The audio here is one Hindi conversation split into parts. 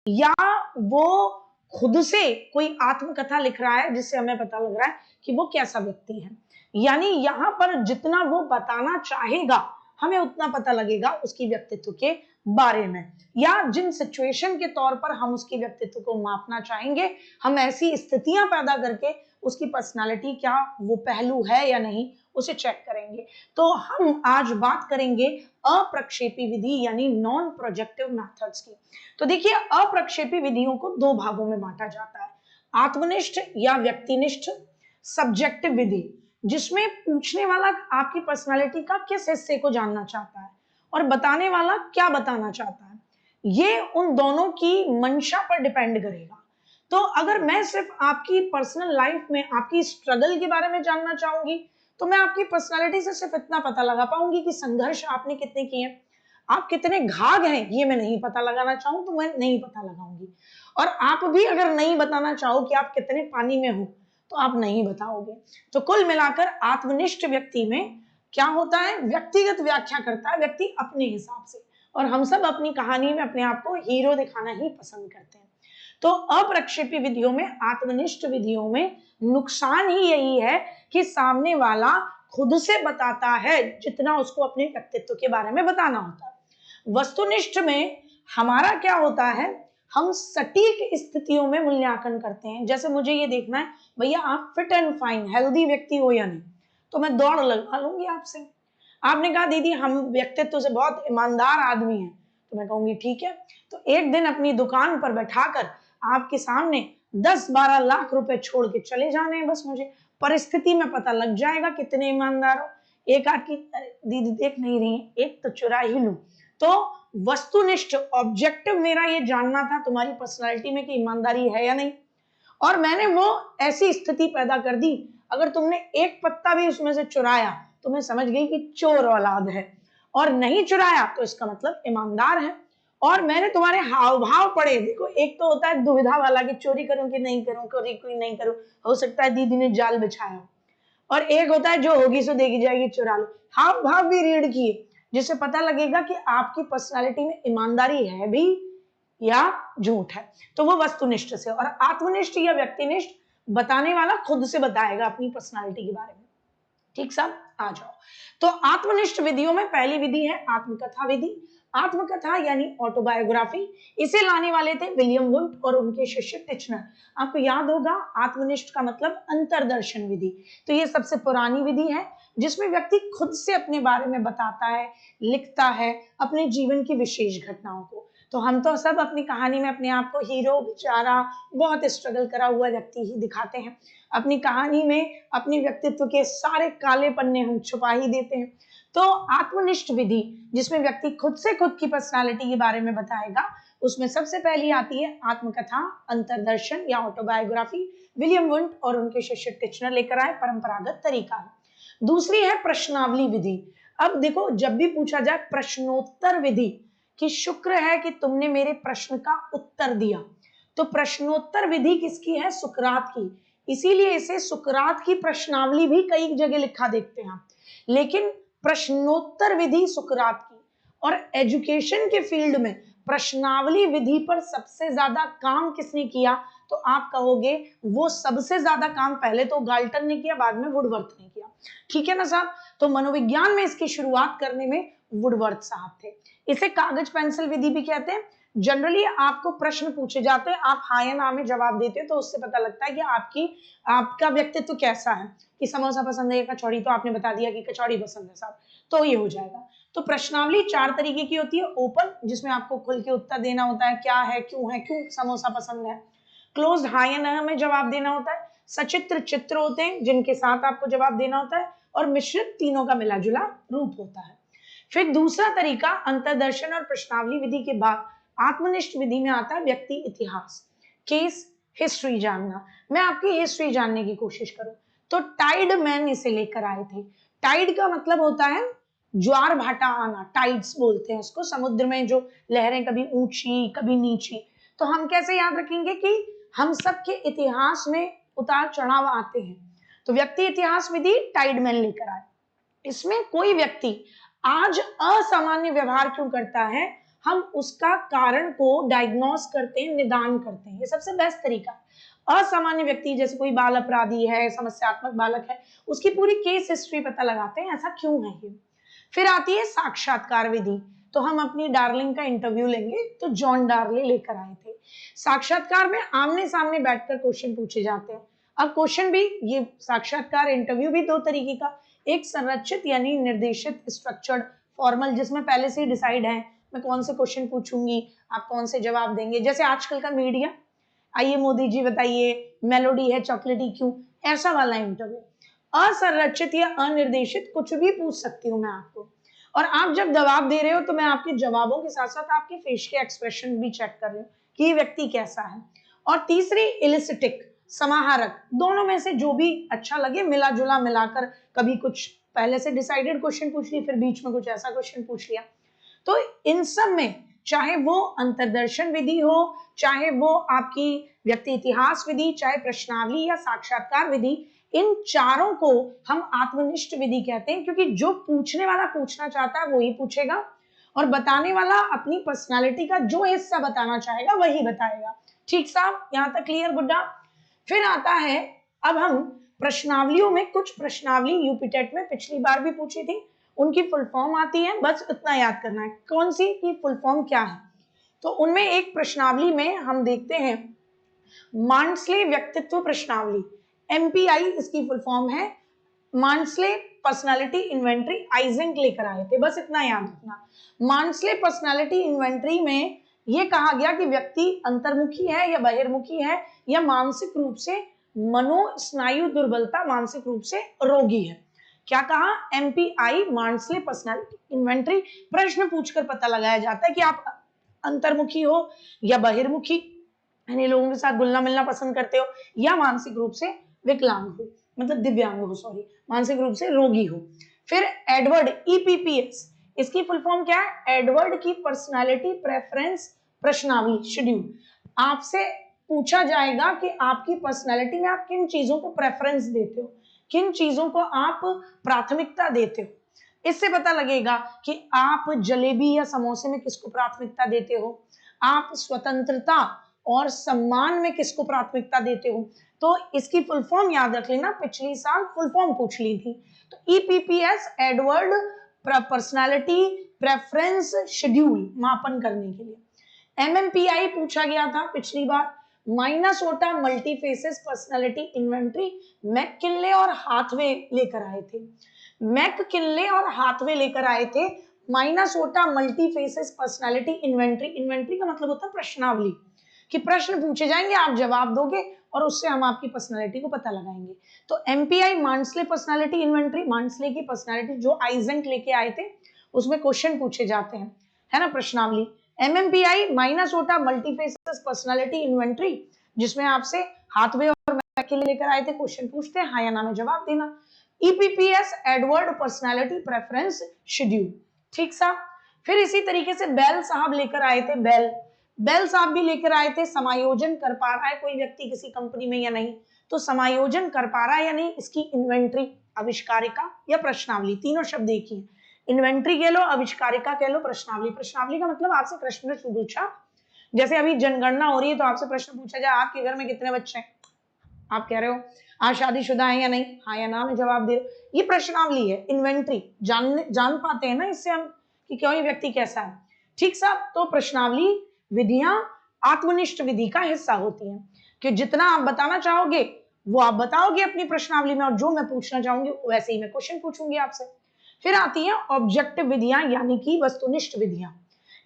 या वो खुद से कोई आत्मकथा लिख रहा है जिससे हमें पता लग रहा है कि वो कैसा व्यक्ति है। यानी यहाँ पर जितना वो बताना चाहेगा हमें उतना पता लगेगा उसकी व्यक्तित्व के बारे में, या जिन सिचुएशन के तौर पर हम उसकी व्यक्तित्व को मापना चाहेंगे, हम ऐसी स्थितियां पैदा करके उसकी पर्सनालिटी क्या वो पहलू है या नहीं उसे चेक करेंगे। तो हम आज बात करेंगे अप्रक्षेपी विधि यानी नॉन प्रोजेक्टिव मेथड्स की। तो देखिए, अप्रक्षेपी विधियों को दो भागों में बांटा जाता है, आत्मनिष्ठ या व्यक्तिनिष्ठ सब्जेक्टिव विधि, जिसमें पूछने वाला आपकी पर्सनालिटी का किस हिस्से को जानना चाहता है और बताने वाला क्या बताना चाहता है, ये उन दोनों की मंशा पर डिपेंड करेगा। तो अगर मैं सिर्फ आपकी पर्सनल लाइफ में आपकी स्ट्रगल के बारे में जानना चाहूंगी तो मैं आपकी पर्सनालिटी से सिर्फ इतना पता लगा पाऊंगी कि संघर्ष आपने कितने किए, आप कितने घाघ हैं ये मैं नहीं पता लगाना चाहूं तो मैं नहीं पता लगाऊंगी। और आप भी अगर नहीं बताना चाहो कि आप कितने पानी में हो तो आप नहीं बताओगे। तो कुल मिलाकर आत्मनिष्ठ व्यक्ति में क्या होता है, व्यक्तिगत व्याख्या करता है व्यक्ति अपने हिसाब से, और हम सब अपनी कहानी में अपने आप को हीरो दिखाना ही पसंद करते हैं। तो अप्रक्षेपी विधियों में, आत्मनिष्ठ विधियों में नुकसान ही यही है कि सामने वाला खुद से बताता है जितना उसको अपने व्यक्तित्व के बारे में बताना होता है। वस्तुनिष्ठ में हमारा क्या होता है, हम सटीक स्थितियों में मूल्यांकन करते हैं। जैसे मुझे ये देखना है भैया आप फिट एंड फाइन हेल्दी व्यक्ति हो या नहीं, तो मैं दौड़ लगवा लूंगी आपसे। आपने कहा दीदी हम व्यक्तित्व से बहुत ईमानदार आदमी हैं, तो मैं कहूंगी ठीक है, तो एक दिन अपनी दुकान पर बैठाकर आपके सामने 10-12 लाख रुपए छोड़ के चले जाने हैं, बस मुझे परिस्थिति में पता लग जाएगा कितने ईमानदार हो। एक आध की दीदी देख नहीं रही है, एक तो चुरा ही लूं। तो वस्तुनिष्ठ ऑब्जेक्टिव मेरा ये जानना था तुम्हारी पर्सनालिटी में कि ईमानदारी है या नहीं, और मैंने वो ऐसी स्थिति पैदा कर दी, अगर तुमने एक पत्ता भी उसमें से चुराया तो मैं समझ गई कि चोर औलाद है, और नहीं चुराया तो इसका मतलब ईमानदार है। और मैंने तुम्हारे हाव भाव पढ़े, देखो एक तो होता है दुविधा वाला कि चोरी करूं कि नहीं करूं, करी कोई नहीं करूं, हो सकता है दीदी ने जाल बिछाया हो, और एक होता है जो होगी सो देखी जाएगी चुरा लो। हाव भाव भी रीड किए जिससे पता लगेगा कि आपकी पर्सनालिटी में ईमानदारी है भी या झूठ है। तो वो वस्तुनिष्ठ से। और आत्मनिष्ठ या व्यक्तिनिष्ठ, बताने वाला खुद से बताएगा अपनी पर्सनालिटी के बारे में। ठीक साहब, आ जाओ। तो आत्मनिष्ठ विधियों में पहली विधि है आत्मकथा विधि। आत्मकथा यानी ऑटोबायोग्राफी, इसे लाने वाले थे विलियम वुंट और उनके शिष्य टिचनर। आपको याद होगा आत्मनिष्ठ का मतलब अंतर्दर्शन विधि। तो ये सबसे पुरानी विधि है जिसमें व्यक्ति खुद से अपने बारे में बताता है, लिखता है अपने जीवन की विशेष घटनाओं को। तो हम तो सब अपनी कहानी में अपने आप को हीरो, बेचारा, बहुत स्ट्रगल करा हुआ व्यक्ति ही दिखाते हैं। अपनी कहानी में अपने व्यक्तित्व के सारे काले पन्ने हम छुपा ही देते हैं। तो आत्मनिष्ठ विधि जिसमें व्यक्ति खुद से खुद की पर्सनालिटी के बारे में बताएगा, उसमें सबसे पहली आती है आत्मकथा, अंतर्दर्शन या ऑटोबायोग्राफी। विलियम वुंट और उनके शिष्य टिचनर लेकर आए, परंपरागत तरीका है। दूसरी है प्रश्नावली विधि। अब देखो, जब भी पूछा जाए प्रश्नोत्तर विधि कि शुक्र है कि तुमने मेरे प्रश्न का उत्तर दिया, तो प्रश्नोत्तर विधि किसकी है, सुकरात की। इसीलिए इसे सुकरात की प्रश्नावली भी कई जगह लिखा देखते हैं, लेकिन प्रश्नोत्तर विधि सुकरात की। और एजुकेशन के फील्ड में प्रश्नावली विधि पर सबसे ज्यादा काम किसने किया, तो आप कहोगे वो सबसे ज्यादा काम पहले तो गाल्टन ने किया, बाद में वुडवर्थ ने किया। ठीक है ना साहब। तो मनोविज्ञान में इसकी शुरुआत करने में वुडवर्थ साहब थे। इसे कागज पेंसिल विधि भी कहते हैं। जनरली आपको प्रश्न पूछे जाते हैं, आप हाँ या ना में जवाब देते हैं, तो उससे पता लगता है कि आपका व्यक्तित्व कैसा है। कि समोसा पसंद है या कचौड़ी, तो आपने बता दिया कि कचौड़ी पसंद है साहब, तो ये हो जाएगा। तो प्रश्नावली 4 तरीके की होती है। ओपन, जिसमें आपको खुल के उत्तर देना होता है, क्या है, क्यों समोसा पसंद है। क्लोज्ड, हाँ या ना में जवाब देना होता है। सचित्र, चित्र होते हैं जिनके साथ आपको जवाब देना होता है। और मिश्रित, तीनों का मिला जुला रूप होता है। फिर दूसरा तरीका अंतर्दर्शन और प्रश्नावली विधि के बाद आत्मनिष्ठ विधि में आता है व्यक्ति इतिहास, केस हिस्ट्री जानना। मैं आपकी हिस्ट्री जानने की कोशिश करूं तो टाइड मैन इसे लेकर आए थे। टाइड का मतलब होता है ज्वार भाटा आना, टाइड्स बोलते हैं उसको, समुद्र में जो लहरें कभी ऊंची कभी नीची। तो हम कैसे याद रखेंगे कि हम सबके इतिहास में उतार चढ़ाव आते हैं। तो व्यक्ति इतिहास विधि टाइड मैन लेकर आए। इसमें कोई व्यक्ति आज असामान्य व्यवहार क्यों करता है, हम उसका कारण को डायग्नोस करते हैं, निदान करते हैं। ये सबसे बेस्ट तरीका है। असामान्य व्यक्ति जैसे कोई बाल अपराधी है, समस्यात्मक बालक है, उसकी पूरी केस हिस्ट्री पता लगाते हैं, ऐसा क्यों है ये। फिर आती है साक्षात्कार विधि। तो हम अपनी डार्लिंग का इंटरव्यू लेंगे, तो जॉन डार्ली लेकर आए थे। साक्षात्कार में आमने सामने बैठकर क्वेश्चन पूछे जाते हैं। अब क्वेश्चन भी, ये साक्षात्कार इंटरव्यू भी दो तरीके का, एक संरचित यानी निर्देशित स्ट्रक्चर्ड फॉर्मल, जिसमें पहले से ही डिसाइड है मैं कौन से क्वेश्चन पूछूंगी, आप कौन से जवाब देंगे, जैसे आजकल का मीडिया, आइए मोदी जी बताइए मेलोडी है चॉकलेटी क्यों, ऐसा वाला इंटरव्यू। असंरचित या अनिर्देशित कुछ भी पूछ सकती हूँ मैं आपको, और आप जब जवाब दे रहे हो तो मैं आपके जवाबों के साथ साथ आपके फेस के एक्सप्रेशन भी चेक कर रही हूँ कि ये व्यक्ति कैसा है। और तीसरी इलिसिटिक, समाहारक, दोनों में से जो भी अच्छा लगे मिला जुला मिलाकर, कभी कुछ पहले से डिसाइडेड क्वेश्चन पूछ लिया, फिर बीच में कुछ ऐसा क्वेश्चन पूछ लिया। तो इन सब में चाहे वो अंतर्दर्शन विधि हो, चाहे वो आपकी व्यक्ति इतिहास विधि, चाहे प्रश्नावली या साक्षात्कार विधि, इन चारों को हम आत्मनिष्ठ विधि कहते हैं, क्योंकि जो पूछने वाला पूछना चाहता है वो ही पूछेगा और बताने वाला अपनी पर्सनालिटी का जो हिस्सा बताना चाहेगा वही बताएगा। ठीक साहब, यहां तक क्लियर गुड्डा। फिर आता है, अब हम प्रश्नावलियों में कुछ प्रश्नावली यूपी टेट में पिछली बार भी पूछी थी, उनकी फुल फॉर्म आती है, बस इतना याद करना है कौन सी की फुल फॉर्म क्या है। तो उनमें एक प्रश्नावली में हम देखते हैं मांडस्ले व्यक्तित्व प्रश्नावली, एमपीआई इसकी फुल फॉर्म है, मांडस्ले पर्सनालिटी इन्वेंटरी, आइजेंक लेकर आए थे, बस इतना याद रखना। मांडस्ले पर्सनालिटी इन्वेंटरी में यह कहा गया कि व्यक्ति अंतर्मुखी है या बहिर्मुखी है या मानसिक रूप से मनोस्नायु दुर्बलता, मानसिक रूप से रोगी है। क्या कहा, एमपीआई मांडस्ले पर्सनालिटी इन्वेंटरी, प्रश्न पूछकर पता लगाया जाता है कि आप अंतर्मुखी हो या बहिर्मुखी, यानी लोगों के साथ घुलना मिलना पसंद करते हो, या मानसिक रूप से विकलांग हो, मतलब दिव्यांग हो, सॉरी, मानसिक रूप से रोगी हो। फिर एडवर्ड, ईपीपीएस, इसकी फुल फॉर्म क्या है, एडवर्ड की पर्सनालिटी प्रेफरेंस प्रश्नावली शेड्यूल। आपसे पूछा जाएगा कि आपकी पर्सनालिटी में आप किन चीजों को प्रेफरेंस देते हो, किन चीजों को आप प्राथमिकता देते हो। इससे पता लगेगा कि आप जलेबी या समोसे में किसको प्राथमिकता देते हो, आप स्वतंत्रता और सम्मान में किसको प्राथमिकता देते हो। तो इसकी फुल फॉर्म याद रख लेना, पिछली साल फुल फॉर्म पूछ ली थी। तो ईपीपीएस एडवर्ड पर्सनालिटी प्रेफरेंस शेड्यूल मापन करने के लिए। एमएमपीआई पूछा गया था पिछली बार, माइनेसोटा मल्टीफेसेस पर्सनालिटी इन्वेंटरी, मैककिनले और हाथवे लेकर आए थे। मैककिनले और हाथवे लेकर आए थे माइनेसोटा मल्टीफेसेस पर्सनालिटी इन्वेंटरी। इन्वेंटरी का मतलब होता है प्रश्नावली, कि प्रश्न पूछे जाएंगे, आप जवाब दोगे और उससे हम आपकी पर्सनालिटी को पता लगाएंगे। तो एमपीआई मांडस्ले पर्सनालिटी इन्वेंटरी, मांडस्ले की पर्सनालिटी जो आइजेंक लेके आए थे उसमें क्वेश्चन पूछे जाते हैं, है ना, प्रश्नावली। एमएमपीआई माइनेसोटा मल्टीफेसेस पर्सनालिटी इन्वेंटरी, जिसमें आपसे हाथवे और मैककिनले लेकर आए थे, क्वेश्चन पूछते हैं, हाँ या ना में जवाब देना। ईपीपीएस एडवर्ड पर्सनालिटी प्रेफरेंस शेड्यूल, ठीक साहब। फिर इसी तरीके से बेल साहब लेकर आए थे, बेल साहब भी लेकर आए थे, समायोजन कर पा रहा है कोई व्यक्ति किसी कंपनी में या नहीं, तो समायोजन कर पा रहा है या नहीं, इसकी इन्वेंटरी, आविष्कारिका या प्रश्नावली, तीनों शब्द एक ही, इन्वेंटरी कह लो, आविष्कारिका कह लो, प्रश्नावली। प्रश्नावली का मतलब आपसे प्रश्न पूछा, जैसे अभी जनगणना हो रही है तो आपसे प्रश्न पूछा जाए आपके घर में कितने बच्चे हैं, आप कह रहे हो आप शादीशुदा है या नहीं, हाँ या ना में जवाब दे, ये प्रश्नावली है। इन्वेंटरी जान पाते हैं ना इससे हम कि क्यों ये व्यक्ति कैसा है, ठीक साहब। तो प्रश्नावली विधियां आत्मनिष्ठ विधि का हिस्सा होती हैं, कि जितना आप बताना चाहोगे वो आप बताओगे अपनी प्रश्नावली में, और जो मैं पूछना चाहूंगी वैसे ही मैं क्वेश्चन पूछूंगी आपसे। फिर आती है ऑब्जेक्टिव विधियां, यानी कि वस्तुनिष्ठ विधियां,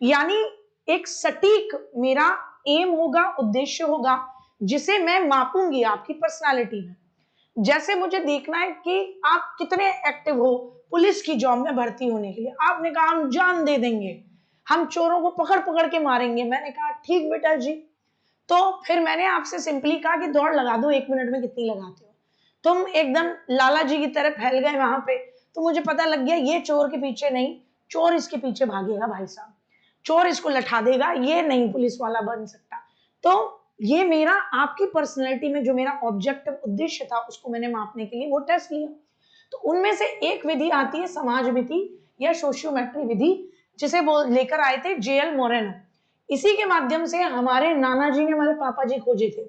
यानी एक सटीक मेरा एम होगा, उद्देश्य होगा, जिसे मैं मापूंगी आपकी पर्सनालिटी में। जैसे मुझे देखना है कि आप कितने एक्टिव हो पुलिस की जॉब में भर्ती होने के लिए, आपने कहा हम जान दे देंगे, हम चोरों को पकड़ पकड़ के मारेंगे, मैंने कहा ठीक बेटा जी। तो फिर मैंने आपसे सिंपली कहा कि दौड़ लगा दो, 1 मिनट में कितनी लगाते हो, तुम एकदम लाला जी की तरह फैल गए वहां पे, तो मुझे पता लग गया ये चोर के पीछे नहीं, चोर इसके पीछे भागेगा भाई साहब, चोर इसको लठा देगा, ये नहीं पुलिस वाला बन सकता। तो ये मेरा आपकी पर्सनैलिटी में जो मेरा ऑब्जेक्टिव उद्देश्य था उसको मैंने मापने के लिए वो टेस्ट लिया। तो उनमें से एक विधि आती है समाज विधि या सोशियोमेट्री विधि, जिसे वो लेकर आए थे जेएल मोरेनो। इसी के माध्यम से हमारे नाना जी ने हमारे पापा जी खोजे थे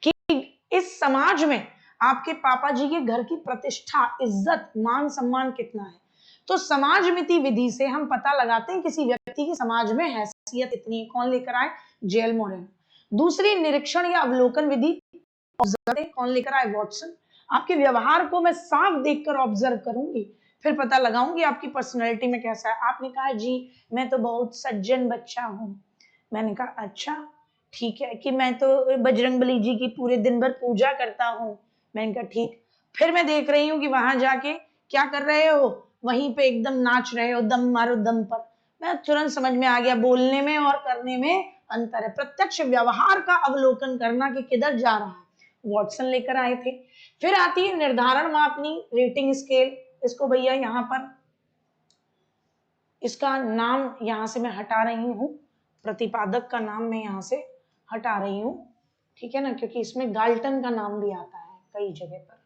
कि इस समाज में आपके पापा जी के घर की प्रतिष्ठा, इज्जत, मान सम्मान कितना है। तो समाज मिति विधि से हम पता लगाते हैं किसी व्यक्ति की समाज में हैसियत इतनी है। कौन लेकर आए? JL Moreno. दूसरी निरीक्षण या अवलोकन विधि कौन लेकर आए? वॉटसन। आपके व्यवहार को मैं साफ देखकर ऑब्जर्व करूंगी, फिर पता लगाऊंगी आपकी पर्सनैलिटी में कैसा है। आपने कहा जी मैं तो बहुत सज्जन बच्चा हूं। मैंने कहा अच्छा ठीक है, कि मैं तो बजरंगबली जी की पूरे दिन भर पूजा करता हूँ। मैंने कहा ठीक। फिर मैं देख रही हूँ कि वहां जाके क्या कर रहे हो, वहीं पे एकदम नाच रहे हो, दम मारो दम पर। मैं तुरंत समझ में आ गया बोलने में और करने में अंतर है। प्रत्यक्ष व्यवहार का अवलोकन करना कि किधर जा रहा है, वॉटसन लेकर आए थे। फिर आती है निर्धारण मापनी, रेटिंग स्केल। इसको भैया यहाँ पर इसका नाम यहां से मैं हटा रही हूँ, प्रतिपादक का नाम मैं यहां से हटा रही हूँ, ठीक है ना, क्योंकि इसमें गाल्टन का नाम भी आता है कई जगह पर।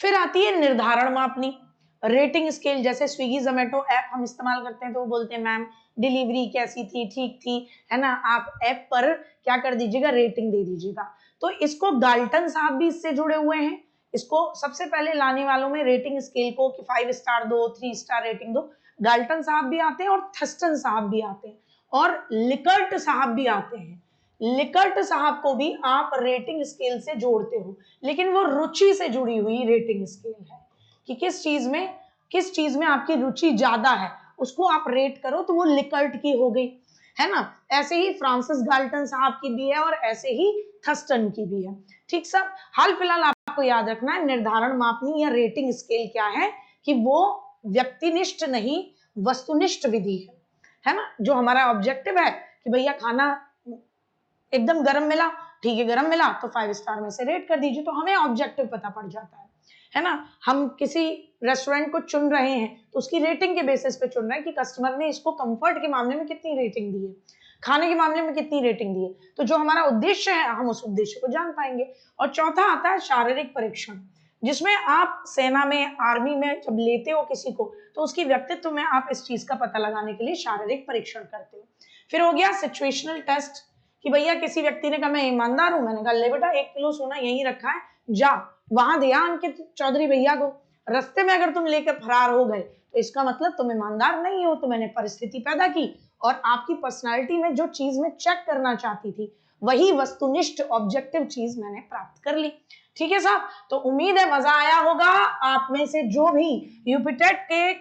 फिर आती है निर्धारण मापनी, रेटिंग स्केल। जैसे स्विगी जोमेटो ऐप हम इस्तेमाल करते हैं तो वो बोलते हैं मैम डिलीवरी कैसी थी, ठीक थी, है ना। आप ऐप पर क्या कर दीजिएगा, रेटिंग दे दीजिएगा। तो इसको गाल्टन साहब भी इससे जुड़े हुए हैं। इसको सबसे पहले लाने वालों में रेटिंग स्केल को कि 5 स्टार दो, 3 स्टार रेटिंग दो, गाल्टन साहब भी आते हैं और थस्टन साहब भी आते हैं और लिकर्ट साहब भी आते हैं। लिकर्ट साहब को भी आप रेटिंग स्केल से जोड़ते हो, लेकिन वो रुचि से जुड़ी हुई रेटिंग स्केल है कि किस चीज में आपकी रुचि ज्यादा है, उसको आप रेट करो, तो वो लिकर्ट की हो गई, है ना। ऐसे ही फ्रांसिस गाल्टन साहब की भी है और ऐसे ही थस्टन की भी है। ठीक सब हाल फिलहाल आपको याद रखना है निर्धारण मापनी या रेटिंग स्केल क्या है, कि वो व्यक्तिनिष्ठ नहीं वस्तुनिष्ठ विधि है ना। जो हमारा ऑब्जेक्टिव है कि भैया खाना एकदम गर्म मिला, ठीक है, गर्म मिला तो 5 स्टार में से रेट कर दीजिए, तो हमें ऑब्जेक्टिव पता पड़ जाता है ना। हम किसी रेस्टोरेंट को चुन रहे हैं तो उसकी रेटिंग के बेसिस पे चुन रहे हैं कि कस्टमर ने इसको कंफर्ट के मामले में कितनी रेटिंग दी है, खाने के मामले में कितनी रेटिंग दी है। तो जो हमारा उद्देश्य है हम उस उद्देश्य को जान पाएंगे। और चौथा आता है शारीरिक परीक्षण, जिसमें आप सेना में, आर्मी में जब लेते हो किसी को, तो उसकी व्यक्तित्व में आप इस चीज का पता लगाने के लिए शारीरिक परीक्षण करते हो। फिर हो गया सिचुएशनल टेस्ट, कि भैया किसी व्यक्ति ने कहा मैं ईमानदार हूं, मैंने कहा ले बेटा 1 किलो सोना यहीं रखा है, जा वहां दिया अंकित चौधरी भैया को। रास्ते में अगर तुम लेकर फरार हो गए तो इसका मतलब तुम ईमानदार नहीं हो। तो मैंने परिस्थिति पैदा की और आपकी पर्सनालिटी में जो चीज मैं चेक करना चाहती थी, वही वस्तुनिष्ठ ऑब्जेक्टिव चीज मैंने प्राप्त कर ली। ठीक है साहब, तो उम्मीद है मजा आया होगा। आप में से जो भी यूपीटेट के